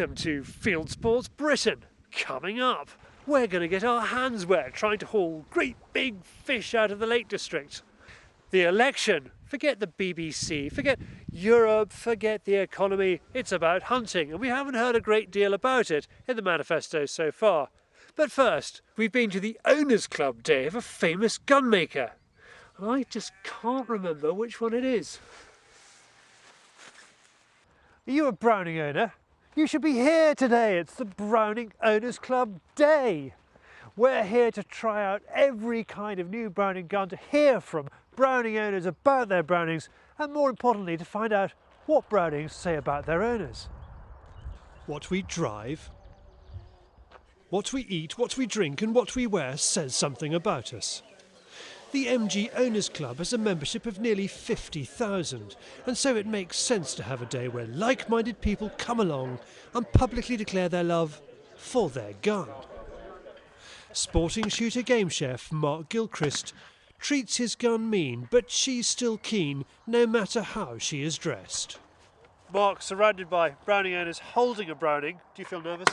Welcome to Fieldsports Britain. Coming up, we're going to get our hands wet trying to haul great big fish out of the Lake District. The election, forget the BBC, forget Europe, forget the economy, it's about hunting, and we haven't heard a great deal about it in the manifesto so far. But first, we've been to the Owners Club Day of a famous gunmaker, and I just can't remember which one it is. Are you a Browning owner? You should be here today. It's the Browning Owners Club Day. We're here to try out every kind of new Browning gun, to hear from Browning owners about their Brownings, and more importantly, to find out what Brownings say about their owners. What we drive, what we eat, what we drink and what we wear says something about us. The MG Owners Club has a membership of nearly 50,000, and so it makes sense to have a day where like-minded people come along and publicly declare their love for their gun. Sporting shooter game chef Mark Gilchrist treats his gun mean, but she's still keen no matter how she is dressed. Mark, surrounded by Browning owners holding a Browning, do you feel nervous?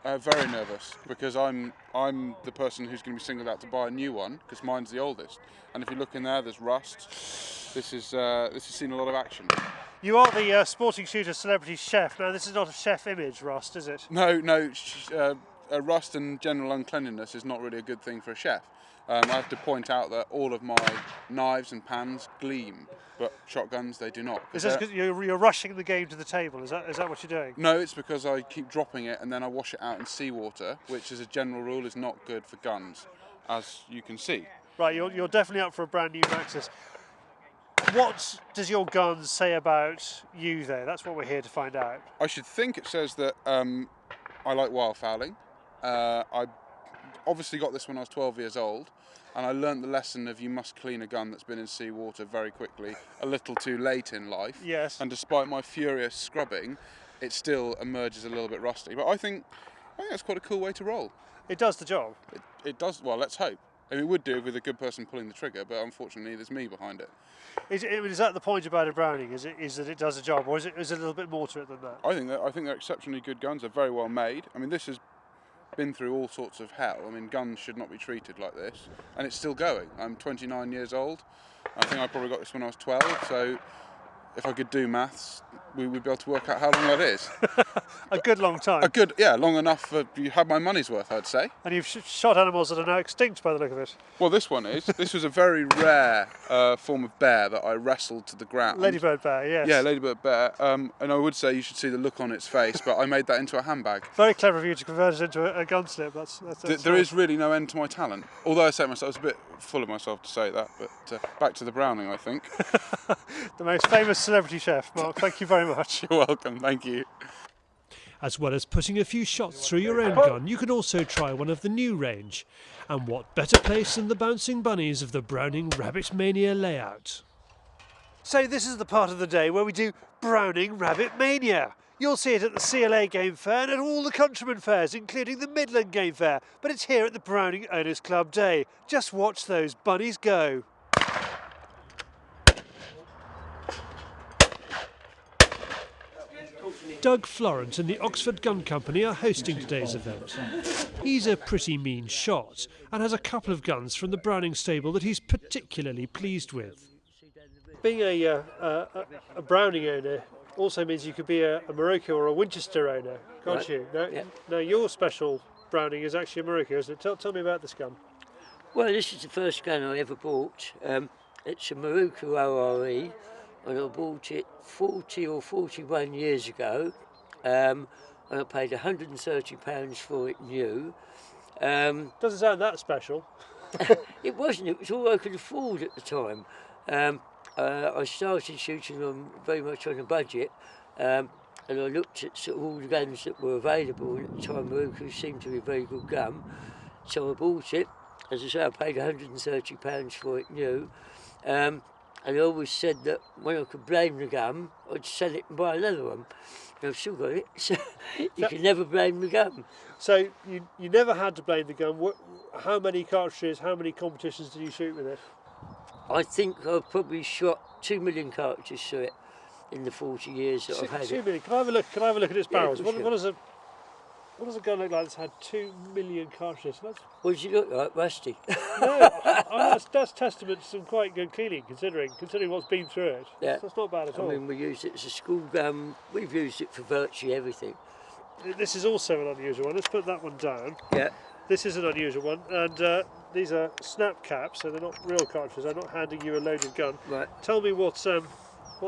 Very nervous, because I'm the person who's going to be singled out to buy a new one, because mine's the oldest. And if you look in there's rust. This has seen a lot of action. You are the sporting shooter celebrity chef. Now, this is not a chef image, rust, is it? No, rust and general uncleanliness is not really a good thing for a chef. I have to point out that all of my knives and pans gleam, but shotguns, they do not. Is that because you're rushing the game to the table? Is that what you're doing? No, it's because I keep dropping it and then I wash it out in seawater, which as a general rule is not good for guns, as you can see. Right, you're definitely up for a brand new Maxus. What does your gun say about you there? That's what we're here to find out. I should think it says that I like wildfowling. I obviously got this when I was 12 years old, and I learnt the lesson of you must clean a gun that's been in seawater very quickly, a little too late in life. Yes. And despite my furious scrubbing, it still emerges a little bit rusty. But I think that's quite a cool way to roll. It does the job. It does, well, let's hope. I mean, it would do with a good person pulling the trigger, but unfortunately there's me behind it. Is that the point about a Browning? Is that it does the job, or is it a little bit more to it than that? I think they're exceptionally good guns. They're very well made. I mean, this has been through all sorts of hell. I mean, guns should not be treated like this, and it's still going. I'm 29 years old. I think I probably got this when I was 12, so if I could do maths, we would be able to work out how long that is. A good long time. Long enough for you had my money's worth, I'd say. And you've shot animals that are now extinct by the look of it. Well, this one is. This was a very rare form of bear that I wrestled to the ground. Ladybird bear, yes. Yeah, ladybird bear. And I would say you should see the look on its face, but I made that into a handbag. Very clever of you to convert it into a gun slip. There is really no end to my talent. Although I say myself, I was a bit full of myself to say that, but back to the Browning, I think. The most famous celebrity chef, Mark. Thank you very much. You're welcome, thank you. As well as putting a few shots through your own gun, you can also try one of the new range. And what better place than the bouncing bunnies of the Browning Rabbit Mania layout? So this is the part of the day where we do Browning Rabbit Mania. You'll see it at the CLA Game Fair and at all the Countryman fairs, including the Midland Game Fair. But it's here at the Browning Owners Club Day. Just watch those bunnies go. Doug Florent and the Oxford Gun Company are hosting today's event. He's a pretty mean shot and has a couple of guns from the Browning stable that he's particularly pleased with. Being a Browning owner also means you could be a Morocco or a Winchester owner, can't you? No, your special Browning is actually a Morocco, isn't it? Tell me about this gun. Well, this is the first gun I ever bought. It's a Morocco ORE. And I bought it 40 or 41 years ago, and I paid £130 for it new. Doesn't sound that special. It wasn't, it was all I could afford at the time. I started shooting them very much on a budget, and I looked at sort of all the guns that were available, and at the time Morocco seemed to be a very good gun. So I bought it. As I say, I paid £130 for it new. And I always said that when I could blame the gun, I'd sell it and buy another one. And I've still got it, so you can never blame the gun. So you never had to blame the gun. How many cartridges, how many competitions did you shoot with it? I think I've probably shot 2 million cartridges through it. in the 40 years that I've had 2 it. million. Can I have a look? Can I have a look at its barrels? of course What does a gun look like that's had 2 million cartridges? What does it look like? Rusty. No, that's testament to some quite good cleaning, considering what's been through it. Yeah. That's not bad at all. I mean, we use it as a school gun. We've used it for virtually everything. This is also an unusual one. Let's put that one down. Yeah. This is an unusual one, and these are snap caps, so they're not real cartridges. I'm not handing you a loaded gun. Right. Tell me what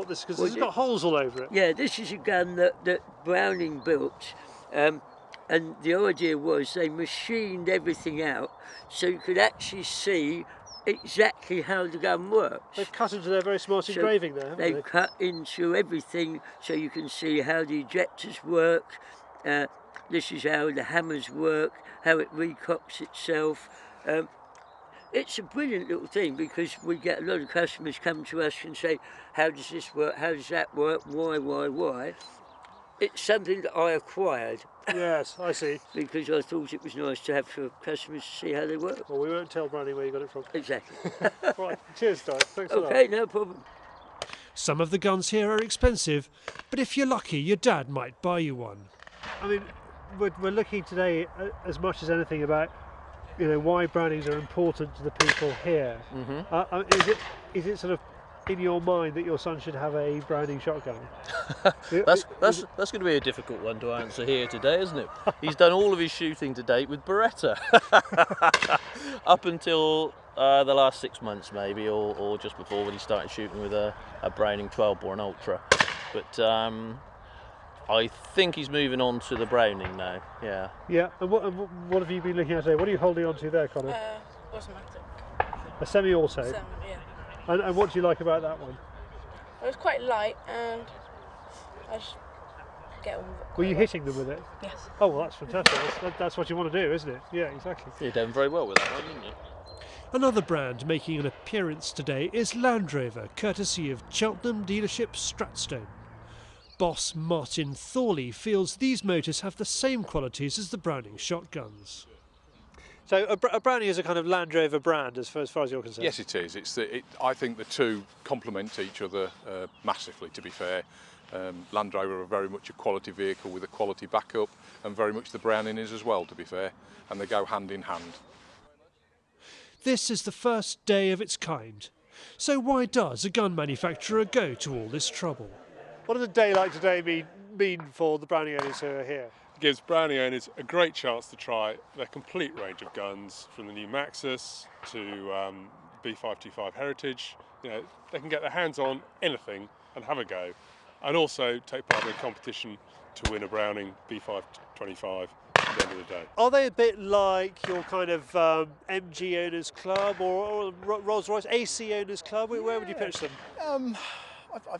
this, because it's got holes all over it. Yeah, this is a gun that Browning built, and the idea was they machined everything out so you could actually see exactly how the gun works. They've cut into their very smart engraving there, haven't they? They've cut into everything so you can see how the ejectors work. This is how the hammers work, how it recocks itself. It's a brilliant little thing because we get a lot of customers come to us and say, how does this work, how does that work, why? It's something that I acquired. Yes, I see. Because I thought it was nice to have for customers to see how they work. Well, we won't tell Browning where you got it from. Exactly. Right, cheers, guys. Thanks a lot. Okay, no problem. Some of the guns here are expensive, but if you're lucky, your dad might buy you one. I mean, we're looking today as much as anything about, why Brownings are important to the people here. Mm-hmm. Is it sort of in your mind that your son should have a Browning shotgun? That's going to be a difficult one to answer here today, isn't it? He's done all of his shooting to date with Beretta, up until the last 6 months maybe, or just before when he started shooting with a Browning 12 bore, an Ultra. But I think he's moving on to the Browning now. Yeah. Yeah. And what have you been looking at today? What are you holding on to there, Connor? Automatic. A semi-auto. Yeah. And what do you like about that one? It was quite light and I just get on with it. Were you hitting them with it? Yes. Oh, well, that's fantastic. That's what you want to do, isn't it? Yeah, exactly. You're doing very well with that one, didn't you? Another brand making an appearance today is Land Rover, courtesy of Cheltenham dealership Stratstone. Boss Martin Thorley feels these motors have the same qualities as the Browning shotguns. So a Browning is a kind of Land Rover brand as far as you're concerned? Yes, it is. I think the two complement each other massively, to be fair. Land Rover are very much a quality vehicle with a quality backup, and very much the Browning is as well, to be fair, and they go hand in hand. This is the first day of its kind. So why does a gun manufacturer go to all this trouble? What does a day like today mean for the Browning owners who are here? Gives Browning owners a great chance to try their complete range of guns, from the new Maxus to B525 Heritage. They can get their hands on anything and have a go, and also take part in a competition to win a Browning B525 at the end of the day. Are they a bit like your kind of MG owners club or Rolls-Royce AC owners club? Where would you pitch them?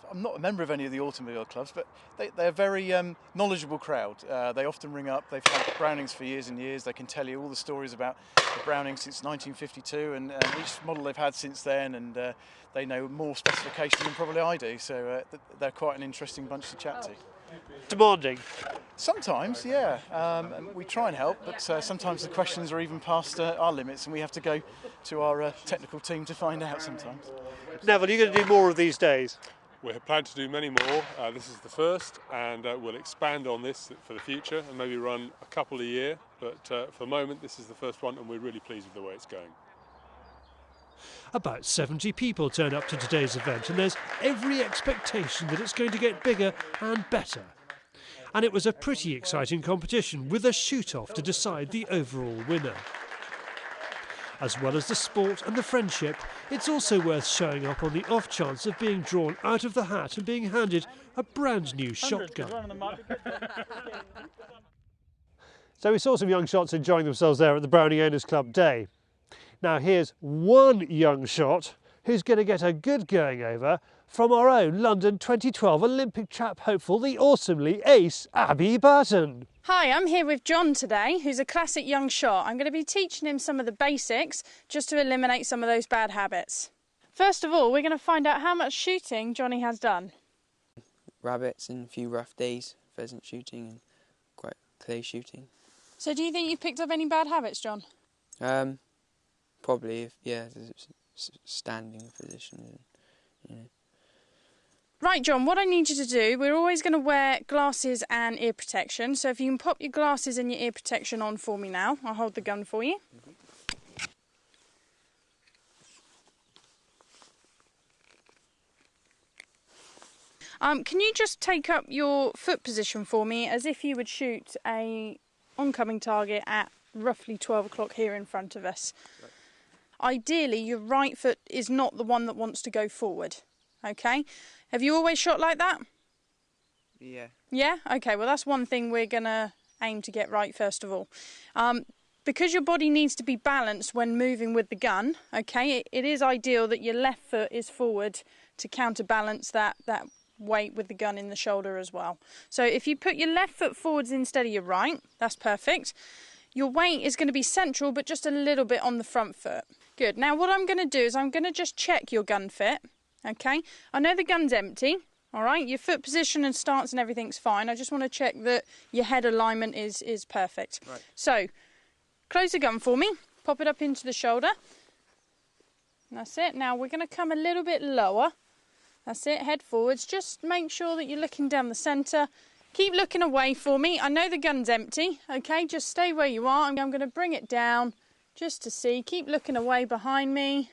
I'm not a member of any of the automobile clubs, but they're a very knowledgeable crowd. They often ring up. They've had Brownings for years and years. They can tell you all the stories about the Browning since 1952 and each model they've had since then, and they know more specifications than probably I do, so they're quite an interesting bunch to chat to. Demanding? Sometimes, yeah. And we try and help, but sometimes the questions are even past our limits, and we have to go to our technical team to find out sometimes. Neville, are you going to do more of these days? We're planning to do many more. This is the first, and we'll expand on this for the future and maybe run a couple a year. But for the moment, this is the first one, and we're really pleased with the way it's going. About 70 people turn up to today's event, and there's every expectation that it's going to get bigger and better. And it was a pretty exciting competition with a shoot-off to decide the overall winner. As well as the sport and the friendship, it's also worth showing up on the off chance of being drawn out of the hat and being handed a brand new shotgun. So we saw some young shots enjoying themselves there at the Browning Owners Club Day. Now here's one young shot who's going to get a good going over from our own London 2012 OlympicTrap hopeful, the awesomely ace Abbey Burton. Hi, I'm here with John today, who's a classic young shot. I'm going to be teaching him some of the basics just to eliminate some of those bad habits. First of all, we're going to find out how much shooting Johnny has done. Rabbits and a few rough days, pheasant shooting and quite clay shooting. So do you think you've picked up any bad habits, John? Probably, yeah, standing position, Right, John, what I need you to do, we're always going to wear glasses and ear protection. So if you can pop your glasses and your ear protection on for me now, I'll hold the gun for you. Can you just take up your foot position for me as if you would shoot a oncoming target at roughly 12 o'clock here in front of us? Right. Ideally, your right foot is not the one that wants to go forward, okay? Have you always shot like that? Yeah. Yeah? Okay, well that's one thing we're going to aim to get right first of all. Because your body needs to be balanced when moving with the gun, okay, it is ideal that your left foot is forward to counterbalance that weight with the gun in the shoulder as well. So if you put your left foot forwards instead of your right, that's perfect. Your weight is going to be central but just a little bit on the front foot. Good. Now what I'm going to do is I'm going to just check your gun fit. Okay, I know the gun's empty, all right, your foot position and stance and everything's fine. I just want to check that your head alignment is perfect. Right. So close the gun for me, pop it up into the shoulder. That's it. Now we're going to come a little bit lower. That's it, head forwards. Just make sure that you're looking down the centre. Keep looking away for me. I know the gun's empty, okay? Just stay where you are. I'm going to bring it down just to see. Keep looking away behind me.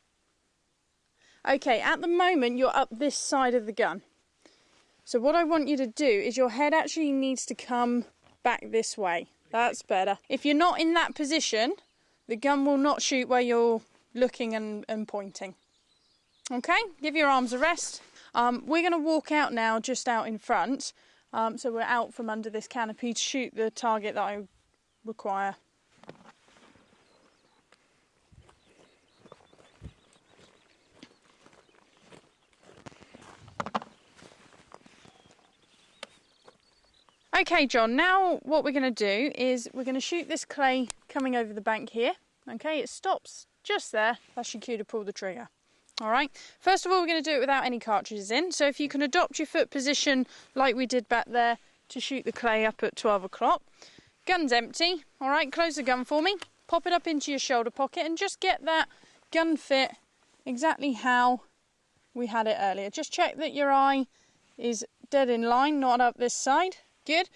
Okay, at the moment you're up this side of the gun. So what I want you to do is your head actually needs to come back this way. That's better. If you're not in that position, the gun will not shoot where you're looking and pointing. Okay, give your arms a rest. We're going to walk out now, just out in front. So we're out from under this canopy to shoot the target that I require. Okay, John, now what we're going to do is we're going to shoot this clay coming over the bank here. Okay, it stops just there. That's your cue to pull the trigger. All right, first of all, we're going to do it without any cartridges in. So if you can adopt your foot position like we did back there to shoot the clay up at 12 o'clock. Gun's empty. All right, close the gun for me. Pop it up into your shoulder pocket and just get that gun fit exactly how we had it earlier. Just check that your eye is dead in line, not up this side. Good.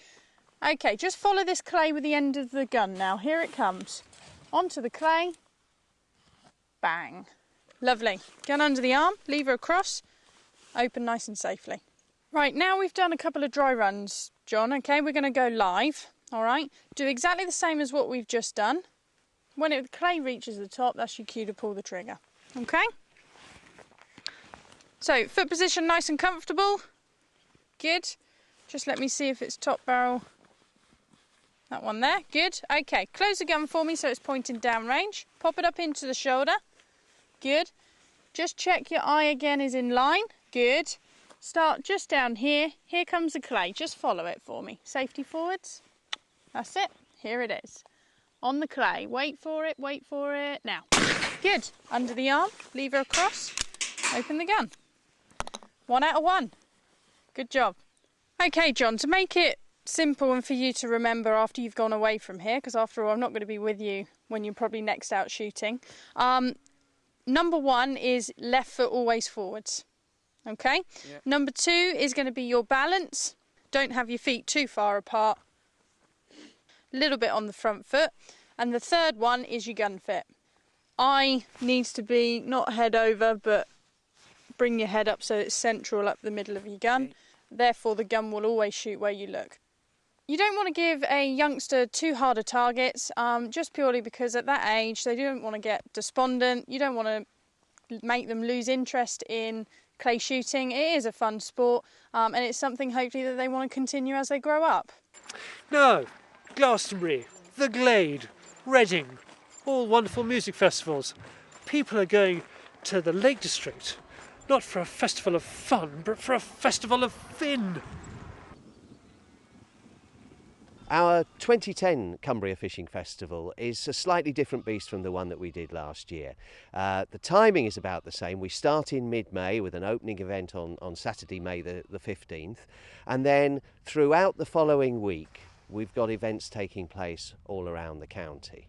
Okay, just follow this clay with the end of the gun now. Here it comes. Onto the clay. Bang. Lovely. Gun under the arm, lever across, open nice and safely. Right, now we've done a couple of dry runs, John, okay? We're going to go live, all right? Do exactly the same as what we've just done. When the clay reaches the top, that's your cue to pull the trigger, okay? So, foot position nice and comfortable. Good. Just let me see if it's top barrel. That one there, good. Okay, close the gun for me so it's pointing down range. Pop it up into the shoulder. Good. Just check your eye again is in line. Good. Start just down here. Here comes the clay. Just follow it for me. Safety forwards. That's it. Here it is. On the clay. Wait for it. Wait for it. Now. Good. Under the arm. Lever across. Open the gun. 1 out of 1. Good job. Okay, John, to make it simple and for you to remember after you've gone away from here, because after all, I'm not going to be with you when you're probably next out shooting. Number 1 is left foot always forwards, okay? Yeah. Number 2 is going to be your balance. Don't have your feet too far apart. A little bit on the front foot. And the third one is your gun fit. Eye needs to be not head over, but bring your head up so it's central up the middle of your gun. Okay. Therefore, the gun will always shoot where you look. You don't want to give a youngster too hard of targets, just purely because at that age they don't want to get despondent. You don't want to make them lose interest in clay shooting. It is a fun sport, and it's something hopefully that they want to continue as they grow up. No, Glastonbury, The Glade, Reading, all wonderful music festivals. People are going to the Lake District, not for a festival of fun, but for a festival of fin. Our 2010 Cumbria Fishing Festival is a slightly different beast from the one that we did last year. The timing is about the same. We start in mid-May with an opening event on Saturday, May the 15th. And then throughout the following week, we've got events taking place all around the county.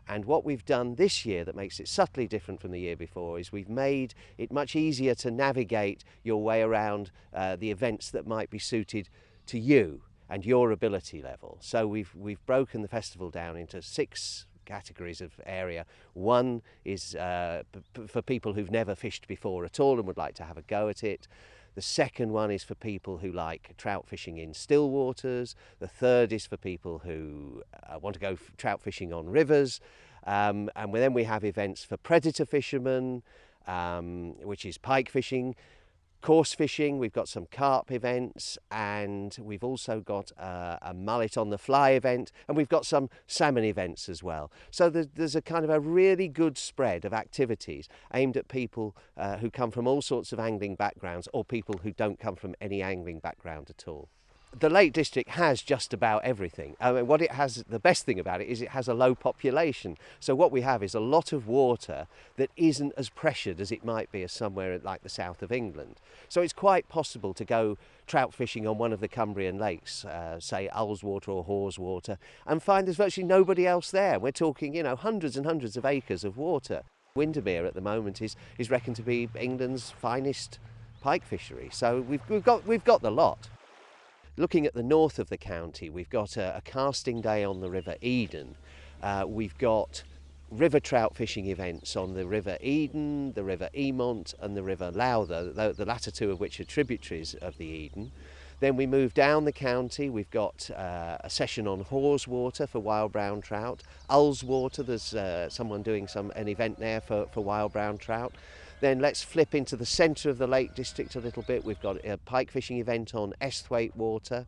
And what we've done this year that makes it subtly different from the year before is we've made it much easier to navigate your way around the events that might be suited to you and your ability level. So we've broken the festival down into 6 categories of area. One is for people who've never fished before at all and would like to have a go at it. The second one is for people who like trout fishing in still waters. The third is for people who want to go trout fishing on rivers. And then we have events for predator fishermen, which is pike fishing, coarse fishing. We've got some carp events, and we've also got a mullet on the fly event, and we've got some salmon events as well. So there's a kind of a really good spread of activities aimed at people who come from all sorts of angling backgrounds, or people who don't come from any angling background at all. The Lake District has just about everything. I mean, what it has, the best thing about it is it has a low population. So what we have is a lot of water that isn't as pressured as it might be as somewhere like the south of England. So it's quite possible to go trout fishing on one of the Cumbrian lakes, say Ullswater or Haweswater, and find there's virtually nobody else there. We're talking, you know, hundreds and hundreds of acres of water. Windermere at the moment is reckoned to be England's finest pike fishery. So we've got the lot. Looking at the north of the county, we've got a casting day on the River Eden. We've got river trout fishing events on the River Eden, the River Emont and the River Lowther, the latter two of which are tributaries of the Eden. Then we move down the county, we've got a session on Haweswater for wild brown trout. Ullswater, there's someone doing an event there for wild brown trout. Then let's flip into the centre of the Lake District a little bit. We've got a pike fishing event on Esthwaite Water.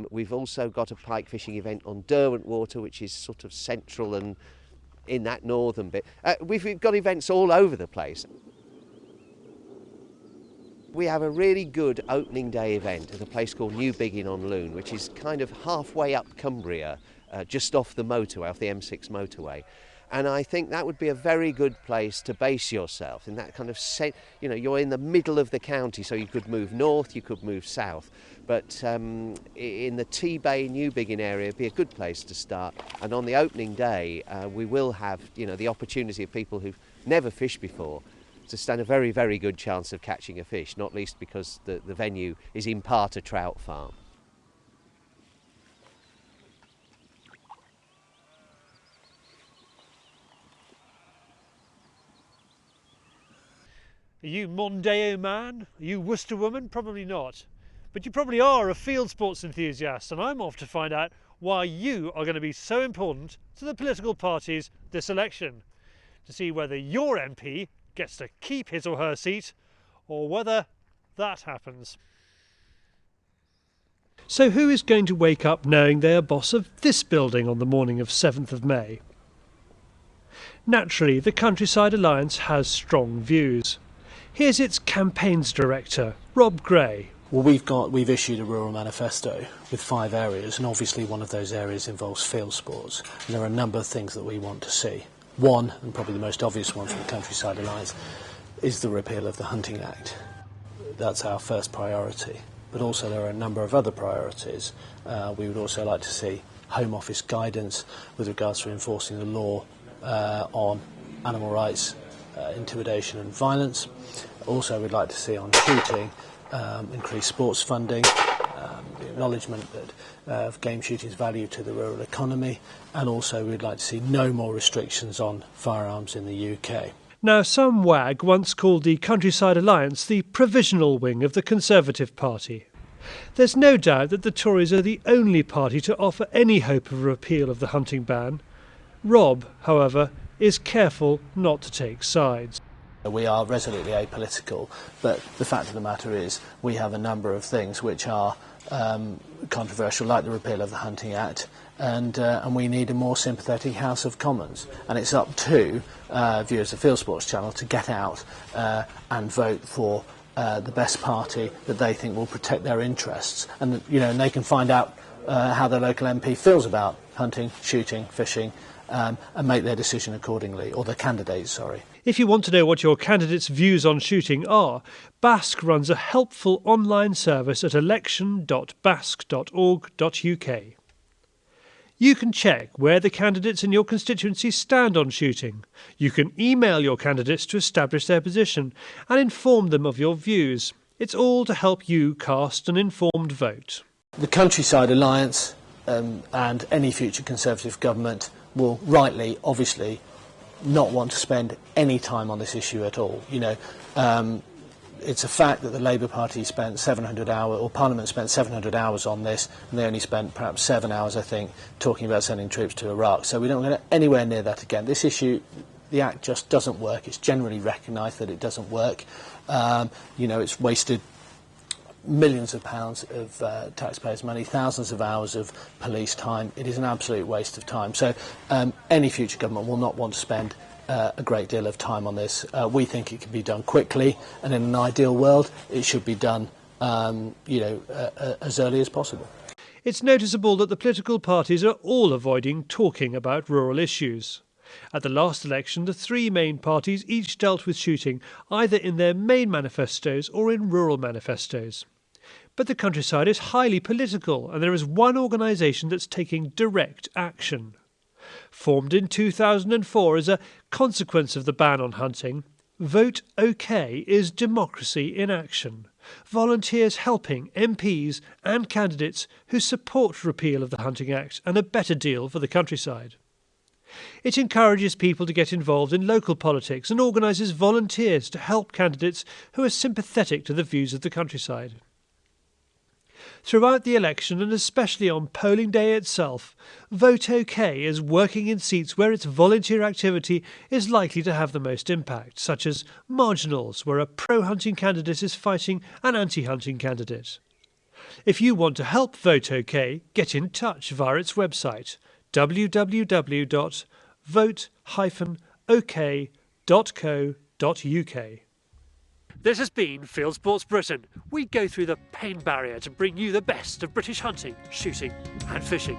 We've also got a pike fishing event on Derwent Water, which is sort of central and in that northern bit. We've got events all over the place. We have a really good opening day event at a place called New Biggin on Lune, which is kind of halfway up Cumbria, just off the motorway, off the M6 motorway. And I think that would be a very good place to base yourself in that kind of, you know, you're in the middle of the county, so you could move north, you could move south. But in the T-Bay, New Biggin area, it'd be a good place to start. And on the opening day, we will have, you know, the opportunity of people who've never fished before to stand a very, very good chance of catching a fish, not least because the venue is in part a trout farm. Are you Mondeo man? Are you Worcester woman? Probably not. But you probably are a field sports enthusiast, and I'm off to find out why you are going to be so important to the political parties this election. To see whether your MP gets to keep his or her seat, or whether that happens. So who is going to wake up knowing they are boss of this building on the morning of 7th of May? Naturally, the Countryside Alliance has strong views. Here's its campaigns director, Rob Gray. Well, we've issued a rural manifesto with 5 areas, and obviously one of those areas involves field sports. And there are a number of things that we want to see. One, and probably the most obvious one for the Countryside Alliance, is the repeal of the Hunting Act. That's our first priority. But also there are a number of other priorities. We would also like to see Home Office guidance with regards to enforcing the law on animal rights, intimidation and violence. Also we'd like to see on shooting increased sports funding, the acknowledgement that of game shooting's value to the rural economy, and also we'd like to see no more restrictions on firearms in the UK. Now, some wag once called the Countryside Alliance the provisional wing of the Conservative Party. There's no doubt that the Tories are the only party to offer any hope of a repeal of the hunting ban. Rob, however, is careful not to take sides. We are resolutely apolitical, but the fact of the matter is we have a number of things which are controversial, like the repeal of the Hunting Act, and we need a more sympathetic House of Commons. And it's up to viewers of Fieldsports channel to get out and vote for the best party that they think will protect their interests, and and they can find out how their local MP feels about hunting, shooting, fishing, and make their decision accordingly, or the candidates, sorry. If you want to know what your candidate's views on shooting are, Basque runs a helpful online service at election.basque.org.uk. You can check where the candidates in your constituency stand on shooting. You can email your candidates to establish their position and inform them of your views. It's all to help you cast an informed vote. The Countryside Alliance and any future Conservative government will rightly, obviously, not want to spend any time on this issue at all. You know, it's a fact that the Labour Party spent 700 hours, or Parliament spent 700 hours on this, and they only spent perhaps 7 hours, I think, talking about sending troops to Iraq. So we don't get anywhere near that again. This issue, the Act just doesn't work. It's generally recognised that it doesn't work. You know, it's wasted millions of pounds of taxpayers' money, thousands of hours of police time. It is an absolute waste of time. So any future government will not want to spend a great deal of time on this. We think it can be done quickly, and in an ideal world, it should be done as early as possible. It's noticeable that the political parties are all avoiding talking about rural issues. At the last election, the three main parties each dealt with shooting either in their main manifestos or in rural manifestos. But the countryside is highly political, and there is one organisation that's taking direct action. Formed in 2004 as a consequence of the ban on hunting, Vote OK is democracy in action. Volunteers helping MPs and candidates who support repeal of the Hunting Act and a better deal for the countryside. It encourages people to get involved in local politics and organises volunteers to help candidates who are sympathetic to the views of the countryside. Throughout the election, and especially on polling day itself, Vote OK is working in seats where its volunteer activity is likely to have the most impact, such as marginals, where a pro-hunting candidate is fighting an anti-hunting candidate. If you want to help Vote OK, get in touch via its website, www.vote-ok.co.uk. This has been Fieldsports Britain. We go through the pain barrier to bring you the best of British hunting, shooting and fishing.